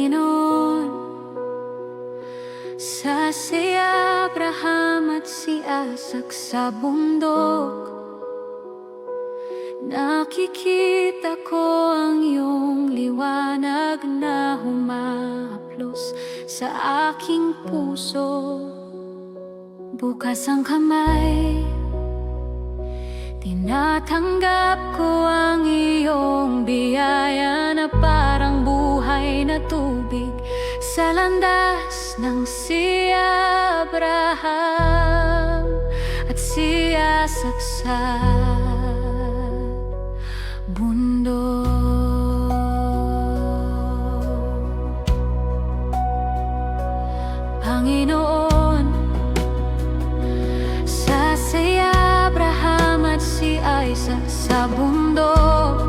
Panginoon. Sa si Abraham at si Isaac sa bundok, nakikita ko ang iyong liwanag na humahaplos sa aking puso. Bukas ang kamay, tinatanggap ko ang iyong biyaya na parang buhay na tubig sa landas ng si Abraham at si Isaac sa bundok. Panginoon, sa si Abraham at si Isaac sa bundok,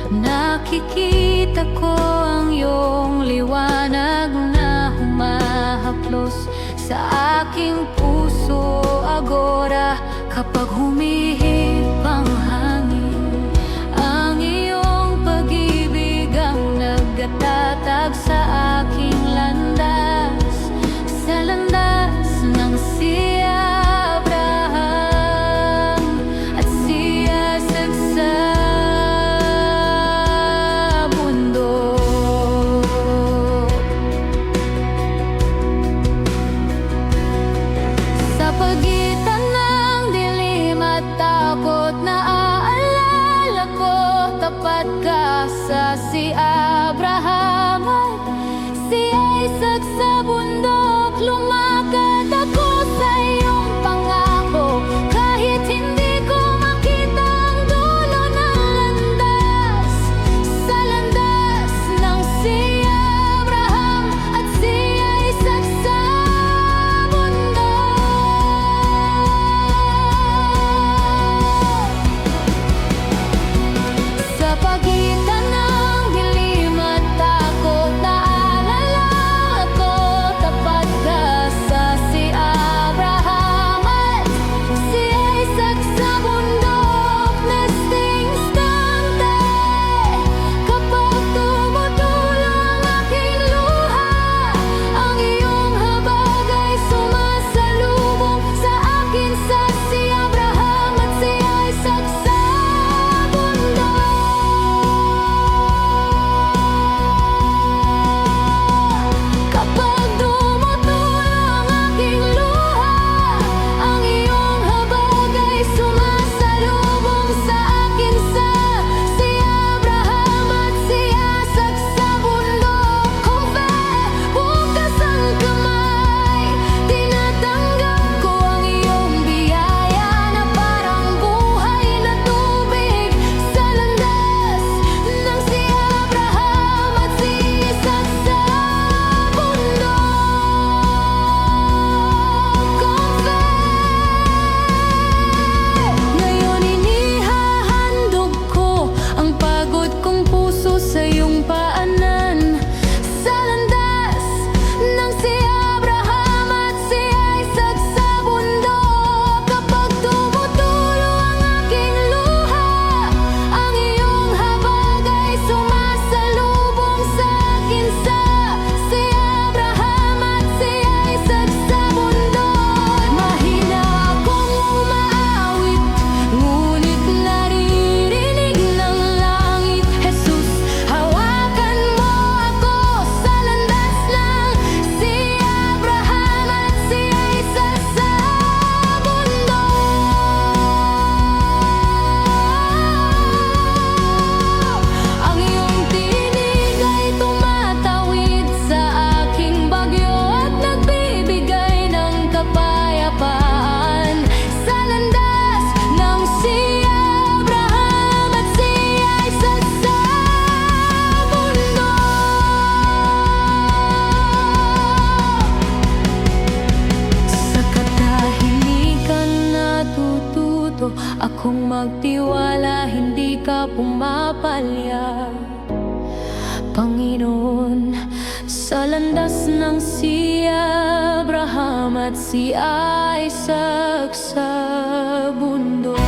nakikita ko ang iyong liwanag na humahaplos sa aking puso. Agora, kapag humihip ang hangin, ang iyong pag-ibig ang nagtatatag sa aking landas, sa landas ng si Abraham at si Isaac sa bundok. Sa pagitan ng dilim at takot, naaalala ko, tapat ka sa si Abraham at si Isaac sa bundok. Lumakad ako sa iyong pangako, kahit hindi ko makita ang dulo ng landas, sa landas ng si Abraham at si Isaac sa bundok. Sa pagitan ng dilim at takot, naalala ko, tapat ka sa si Abraham at si Isaac sa bundok. Nesting instante, kapag tumutulo ang aking luha, ang iyong habag ay sumasalubong sa akin, sa si Abraham at si Isaac sa bundok. Kapag tumutulo ang aking luha, ang iyong habag ay sumasalubong sa akin, sa si Abraham at si Isaac sa bundok. Bukas ang kamay, tinatanggap ko ang iyong biyaya na parang buhay na tubig sa landas ng si Abraham at si Isaac sa bundok. Ngayon inihahandog ko ang pagod kong puso sa iyong paanan, sa landas ng si Abraham at si Isaac sa bundok. Kapag tumutulo ang aking luha, ang iyong habag ay sumasalubong sa akin, sa si Abraham at si Isaac sa bundok. Mahina akong umaawit, ngunit naririnig ng langit. Jesus, hawakan mo ako sa landas ng si Abraham at si Isaac sa bundok. Ang iyong tinig ay tumatawid sa aking bagyo at nagbibigay ng kapayapaan, sa landas ng si Abraham at si Isaac sa bundok. Sa katahimikan natututo akong magtiwala, hindi ka pumapalya, Panginoon. Sa landas ng si Abraham at si Isaac sa bundok.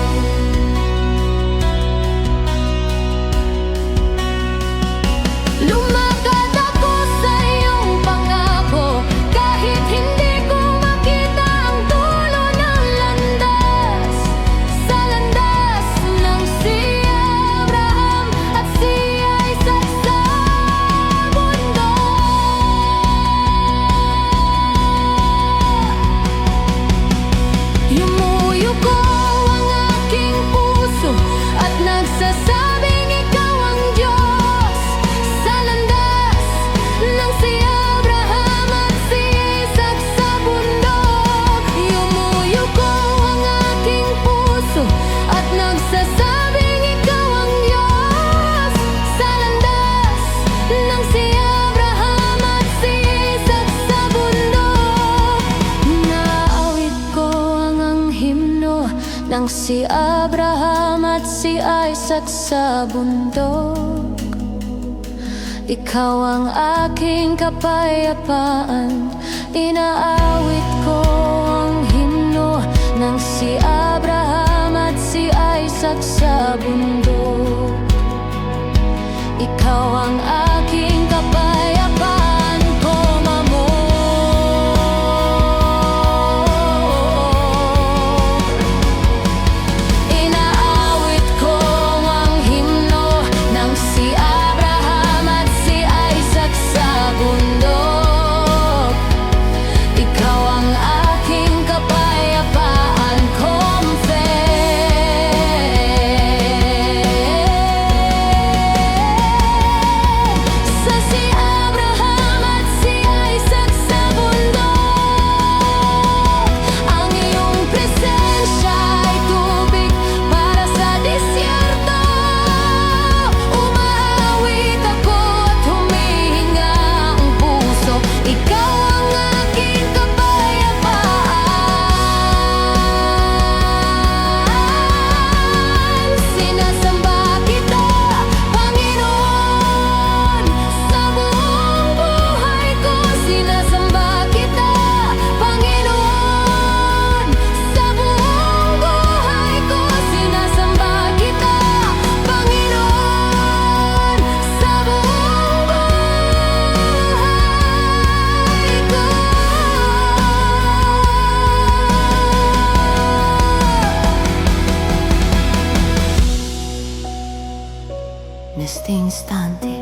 Lumakad si Abraham at si Isaac sa bundok. Ikaw ang aking kapayapaan, inaawit ko ang himno ng si Abraham at si Isaac sa bundok. Ikaw ang aking kapayapaan, kung inaawit ko ang himno ng si Abraham at si Isaac sa bundok. Ikaw ang aking kapayapaan, sa si Abraham at si Isaac sa bundok. Ang iyong presensya ay tubig para sa disyerto. Umaawit ako at humihinga ang puso. Ikaw ang aking kapayapaan. Sinasamba kita, Panginoon, sa buong buhay ko. Sinasamba kita, Panginoon, sa buong buhay ko. Sinasamba kita, Panginoon, sa buong buhay ko. En este instante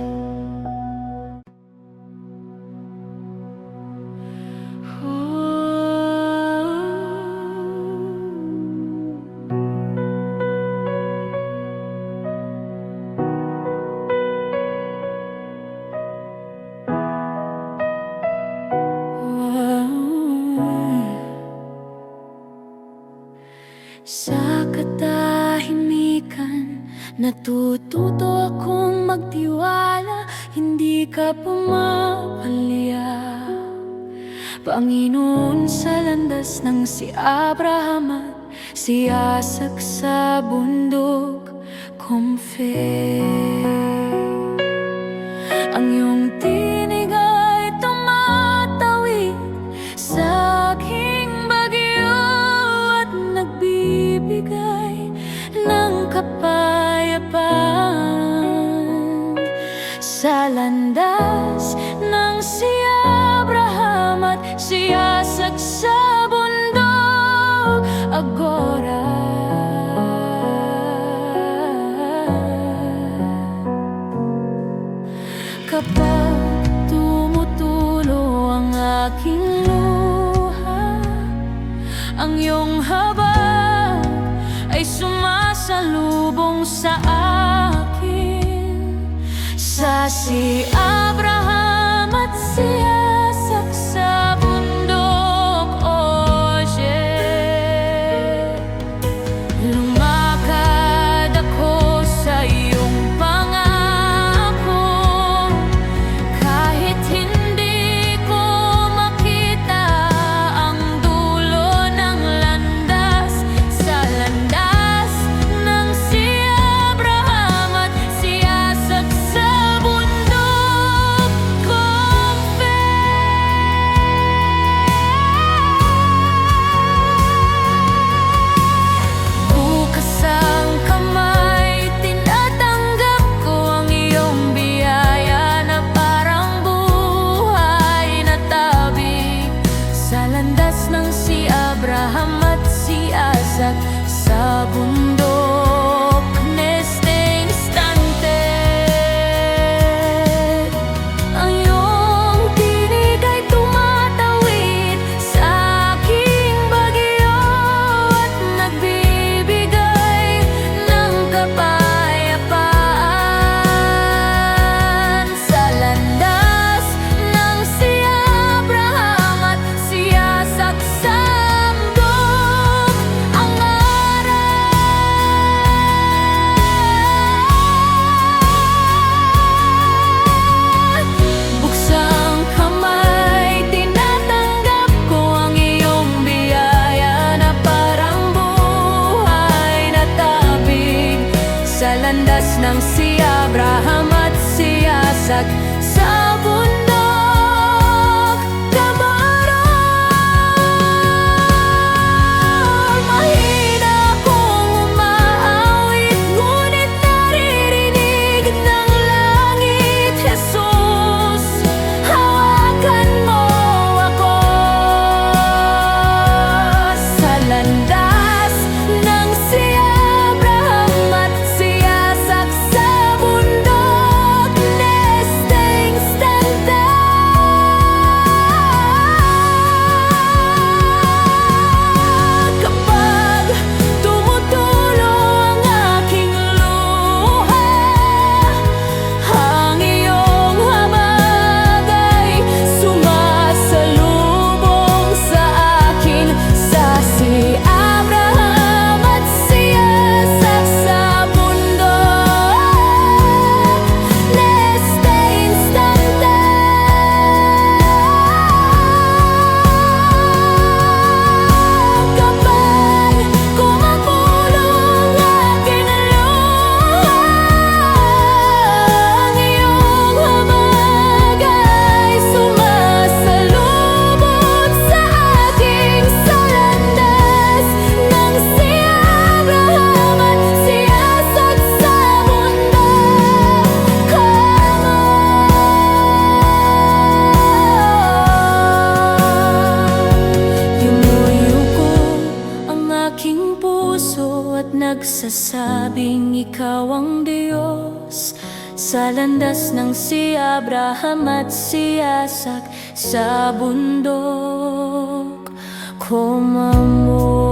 sa katahimikan, natututo akong magtiwala. Hindi ka pumapalya, Panginoon, sa landas ng si Abraham at si Isaac sa bundok. Ang iyong tinig ay tumatawid sa aking bagyo at nagbibigay ng kapayapaan. Sa landas ng si Abraham at si Isaac sa bundok, agora kapag tumutulo ang aking luha, ang iyong habag ay sumasalubong sa akin. Sa si Abraham at si Isaac sa bundok, lumakad ako sa iyong pangako. Kahit hindi ko makita ang dulo ng landas, sa landas ng si Abraham at si Isaac sa bundok, Isak sa bundok Kamarong. Mahina kong umaawit, ngunit naririnig ng langit. Jesus, hawakan mo ako sa landas ng si Abraham at si Isak sa bundok. Nesting standa kapag tumutulo ang aking luha, ang iyong habag ay sumasalubong sa akin. Sa si Abraham at si Isak sa bundok, nesting standa kapag kumapulong aking luha, ang iyong habag ay sumasalubong sa akin. Sa landas ng si Abraham at si Isak sa bundok Yumuyuko ang aking puso at nagsasabing ikaw ang Diyos. Sa landas ng si Abraham at si Isak sa bundok Komamo.